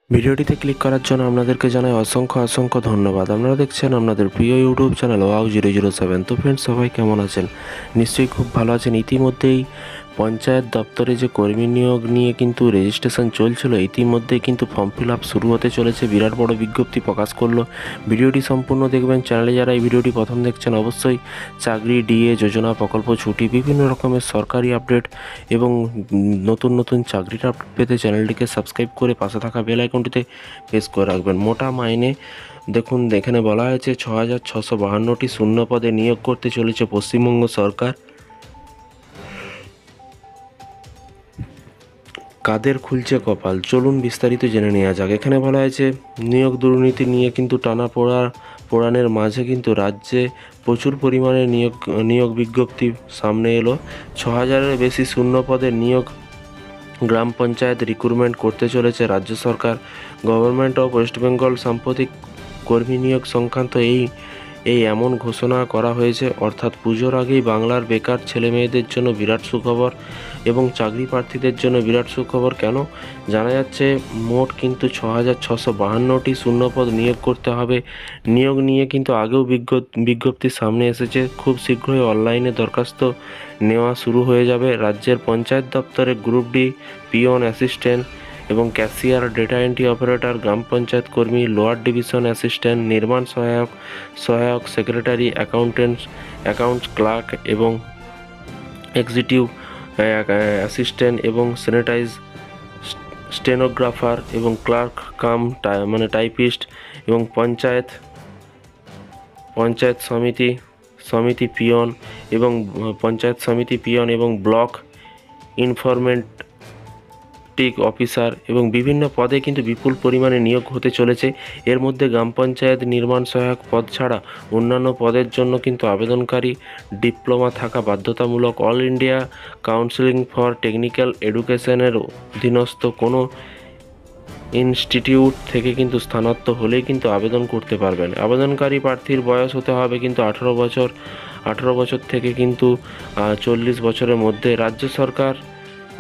ভিডিওটিতে ক্লিক করার জন্য আপনাদেরকে জানাই অসংখ্য অসংখ্য ধন্যবাদ। আপনারা দেখছেন আপনাদের প্রিয় ইউটিউব চ্যানেল wow007। তো ফ্রেন্ডস, সবাই কেমন আছেন? নিশ্চয়ই খুব ভালো আছেন। ইতিমধ্যেই পঞ্চায়েত দপ্তরে যে কর্মী নিয়োগ নিয়ে কিন্তু রেজিস্ট্রেশন চলছিল, ইতিমধ্যেই কিন্তু ফর্ম ফিল আপ শুরু হতে চলেছে। বিরাট বড় বিজ্ঞপ্তি প্রকাশ করলো। ভিডিওটি সম্পূর্ণ দেখবেন। চ্যানেলে যারা এই ভিডিওটি প্রথম দেখছেন, অবশ্যই চাকরি, ডিএ, যোজনা, প্রকল্প, ছুটি, বিভিন্ন রকমের সরকারি আপডেট এবং নতুন নতুন চাকরির আপডেট পেতে চ্যানেলটিকে সাবস্ক্রাইব করে পাশে থাকা বেল আইকনটিতে প্রেস করে রাখবেন। মোটা মাইনে দেখুন, এখানে বলা হয়েছে 6,652টি শূন্য পদে নিয়োগ করতে চলেছে পশ্চিমবঙ্গ সরকার। কাদের খুলছে কপাল, চলুন বিস্তারিত জেনে নেওয়া যাক। এখানে বলা হয়েছে নিয়োগ দুর্নীতি নিয়ে কিন্তু পোড়ানের মাঝে কিন্তু রাজ্যে প্রচুর পরিমাণে নিয়োগ বিজ্ঞপ্তি সামনে এলো। 6,000-এর বেশি শূন্য পদে নিয়োগ গ্রাম পঞ্চায়েত রিক্রুটমেন্ট করতে চলেছে রাজ্য সরকার। গভর্নমেন্ট অফ ওয়েস্ট বেঙ্গল সাম্প্রতিক কর্মী নিয়োগ সংক্রান্ত এই এমন ঘোষণা করা হয়েছে, অর্থাৎ পুজোর আগেই বাংলার বেকার ছেলেমেয়েদের জন্য বিরাট সুখবর এবং চাকরি প্রার্থীদের জন্য বিরাট সুখবর। কেন? জানা যাচ্ছে মোট কিন্তু 6,652টি শূন্যপদ নিয়োগ করতে হবে। নিয়োগ নিয়ে কিন্তু আগেও বিজ্ঞপ্তি সামনে এসেছে। খুব শীঘ্রই অনলাইনে দরখাস্ত নেওয়া শুরু হয়ে যাবে। রাজ্যের পঞ্চায়েত দপ্তরে গ্রুপ ডি, পিওন, অ্যাসিস্ট্যান্ট এবং ক্যাশিয়ার, ডেটা এন্ট্রি অপারেটর, গ্রাম পঞ্চায়েত কর্মী, লোয়ার ডিভিশন অ্যাসিস্ট্যান্ট, নির্মাণ সহায়ক, সেক্রেটারি, অ্যাকাউন্টস ক্লার্ক এবং এক্সিকিউটিভ অ্যাসিস্ট্যান্ট এবং স্টেনোগ্রাফার এবং ক্লার্ক টাইপিস্ট এবং পঞ্চায়েত সমিতি পিয়ন এবং পঞ্চায়েত সমিতি পিয়ন এবং ব্লক ইনফরমেটিক অফিসার এবং বিভিন্ন পদে কিন্তু বিপুল পরিমাণে নিয়োগ হতে চলেছে। এর মধ্যে গ্রাম পঞ্চায়েত নির্মাণ সহায়ক পদ ছাড়া অন্যান্য পদের জন্য কিন্তু আবেদনকারী ডিপ্লোমা থাকা বাধ্যতামূলক। All India counselling for technical এডুকেশনের অধীনস্থ কোনো ইনস্টিটিউট থেকে কিন্তু স্থানান্তর হলেই কিন্তু আবেদন করতে পারবেন। আবেদনকারী প্রার্থীর বয়স হতে হবে কিন্তু 18 বছর থেকে কিন্তু 40 বছরের মধ্যে। রাজ্য সরকার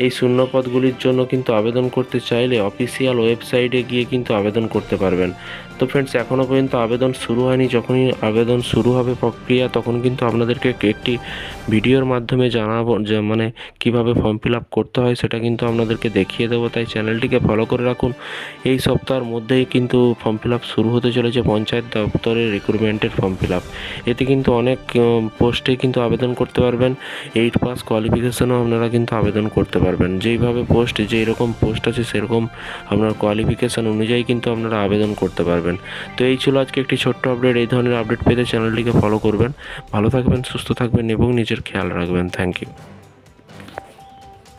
এই শূন্যপদগুলির জন্য কিন্তু আবেদন করতে চাইলে অফিসিয়াল ওয়েবসাইটে গিয়ে কিন্তু আবেদন করতে পারবেন। তো ফ্রেন্ডস, এখনও পর্যন্ত আবেদন শুরু হয়নি। যখনই আবেদন শুরু হবে প্রক্রিয়া, তখন কিন্তু আপনাদেরকে একটি ভিডিওর মাধ্যমে জানাবো যে কীভাবে ফর্ম ফিল আপ করতে হয়, সেটা কিন্তু আপনাদেরকে দেখিয়ে দেবো। তাই চ্যানেলটিকে ফলো করে রাখুন। এই সপ্তাহের মধ্যেই কিন্তু ফর্ম ফিল আপ শুরু হতে চলেছে পঞ্চায়েত দপ্তরের রিক্রুটমেন্টের ফর্ম ফিল আপ। এতে কিন্তু অনেক পোস্টে কিন্তু আবেদন করতে পারবেন। 8 পাস কোয়ালিফিকেশনও আপনারা কিন্তু আবেদন করতে পারবেন। যেই রকম পোস্ট আছে সেরকম আপনার কোয়ালিফিকেশান অনুযায়ী কিন্তু আপনারা আবেদন করতে পারবেন। তো এই ছিল আজকে একটি ছোট্ট আপডেট। এই ধরনের আপডেট পেতে চ্যানেলটিকে ফলো করবেন। ভালো থাকবেন, সুস্থ থাকবেন এবং নিজের খেয়াল রাখবেন। Thank you.